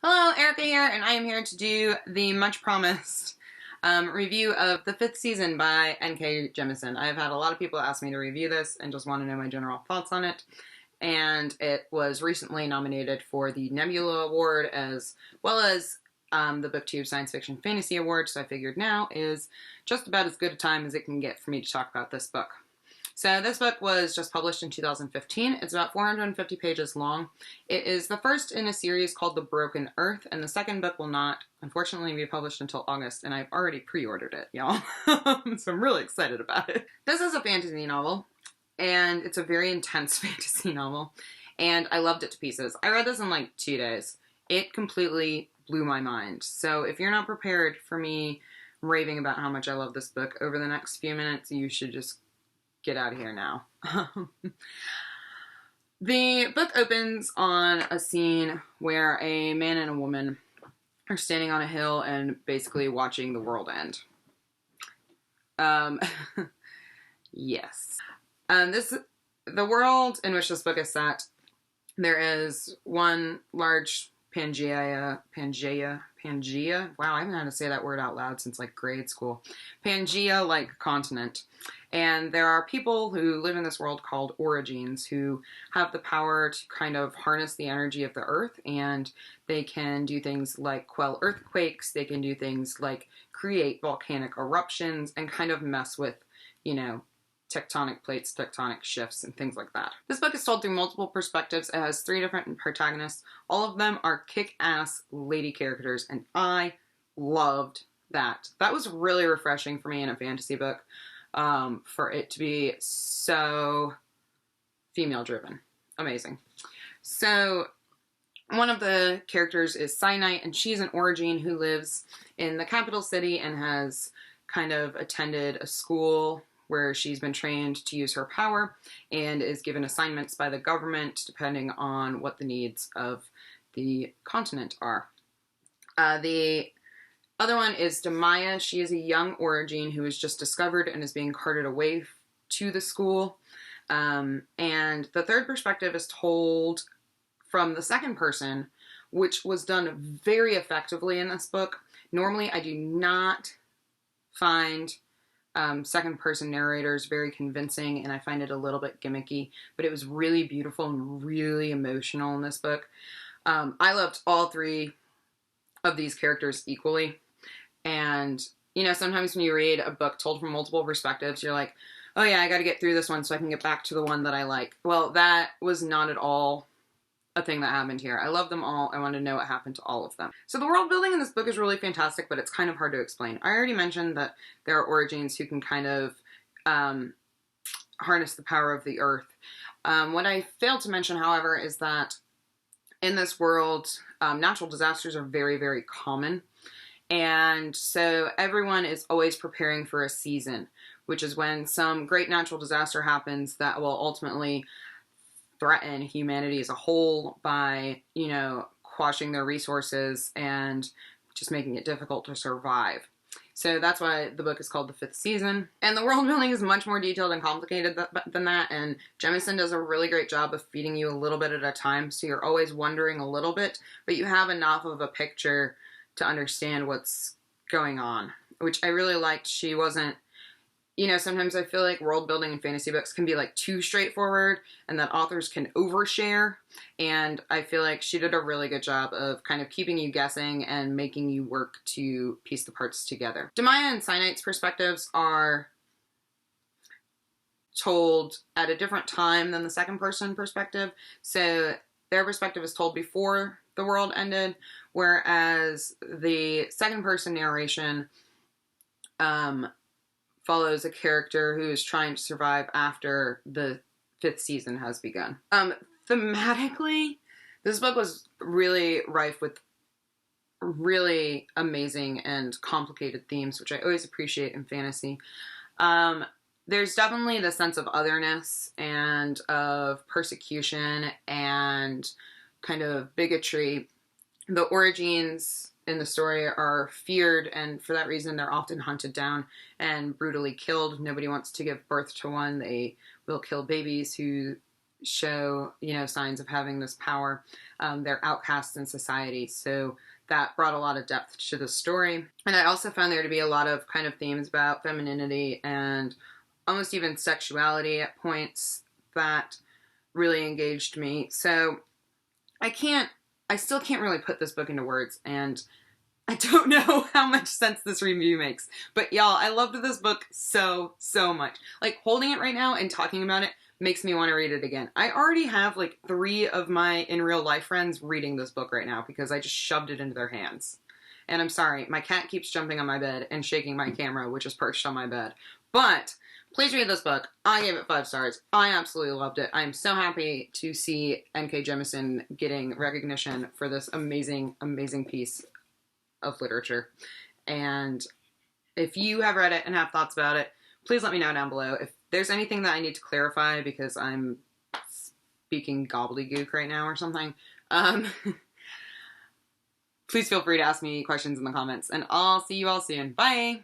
Hello, Erica here, and I am here to do the much promised review of the 5th season by N.K. Jemisin. I've had a lot of people ask me to review this and just want to know my general thoughts on it. And it was recently nominated for the Nebula Award as well as the BookTube Science Fiction Fantasy Award, so I figured now is just about as good a time as it can get for me to talk about this book. So this book was just published in 2015. It's about 450 pages long. It is the first in a series called The Broken Earth, and the second book will not, unfortunately, be published until August, and I've already pre-ordered it, y'all. So I'm really excited about it. This is a fantasy novel, and it's a very intense fantasy novel, and I loved it to pieces. I read this in like 2 days. It completely blew my mind. So if you're not prepared for me raving about how much I love this book over the next few minutes, you should just get out of here now. The book opens on a scene where a man and a woman are standing on a hill and basically watching the world end. Yes. The world in which this book is set, there is one large Pangea. Wow, I haven't had to say that word out loud since like grade school. Pangea-like continent. And there are people who live in this world called Origines who have the power to kind of harness the energy of the earth, and they can do things like quell earthquakes, they can do things like create volcanic eruptions, and kind of mess with, tectonic plates, tectonic shifts, and things like that. This book is told through multiple perspectives. It has 3 different protagonists. All of them are kick-ass lady characters, and I loved that. That was really refreshing for me in a fantasy book, for it to be so female-driven. Amazing. So, one of the characters is Cyanite, and she's an Origine who lives in the capital city and has kind of attended a school where she's been trained to use her power and is given assignments by the government depending on what the needs of the continent are. The other one is Demaya. She is a young Origine who is just discovered and is being carted away to the school. And the third perspective is told from the second person, which was done very effectively in this book. Normally, I do not find second-person narrators very convincing, and I find it a little bit gimmicky, but it was really beautiful and really emotional in this book. I loved all 3 of these characters equally, and, sometimes when you read a book told from multiple perspectives, you're like, oh yeah, I gotta get through this one so I can get back to the one that I like. Well, that was not at all a thing that happened here. I love them all. I want to know what happened to all of them. So the world building in this book is really fantastic, but it's kind of hard to explain. I already mentioned that there are Origines who can kind of harness the power of the earth. What I failed to mention, however, is that in this world, natural disasters are very, very common. And so everyone is always preparing for a season, which is when some great natural disaster happens that will ultimately threaten humanity as a whole by, quashing their resources and just making it difficult to survive. So that's why the book is called The 5th Season. And the world building is much more detailed and complicated than that, and Jemisin does a really great job of feeding you a little bit at a time, so you're always wondering a little bit, but you have enough of a picture to understand what's going on, which I really liked. She wasn't, sometimes I feel like world building in fantasy books can be like too straightforward and that authors can overshare. And I feel like she did a really good job of kind of keeping you guessing and making you work to piece the parts together. Demaya and Cyanite's perspectives are told at a different time than the second person perspective. So their perspective is told before the world ended, whereas the second person narration, follows a character who is trying to survive after the 5th season has begun. Thematically, this book was really rife with really amazing and complicated themes, which I always appreciate in fantasy. There's definitely the sense of otherness and of persecution and kind of bigotry. The Origines in the story are feared, and for that reason they're often hunted down and brutally killed. Nobody wants to give birth to one. They will kill babies who show, signs of having this power. They're outcasts in society. So that brought a lot of depth to the story. And I also found there to be a lot of kind of themes about femininity and almost even sexuality at points that really engaged me. So I still can't really put this book into words, and I don't know how much sense this review makes. But y'all, I loved this book so, so much. Like, holding it right now and talking about it makes me want to read it again. I already have like 3 of my in real life friends reading this book right now because I just shoved it into their hands. And I'm sorry, my cat keeps jumping on my bed and shaking my camera, which is perched on my bed. But please read this book. I gave it 5 stars. I absolutely loved it. I'm so happy to see N.K. Jemisin getting recognition for this amazing, amazing piece of literature. And if you have read it and have thoughts about it, please let me know down below. If there's anything that I need to clarify because I'm speaking gobbledygook right now or something, please feel free to ask me questions in the comments. And I'll see you all soon. Bye!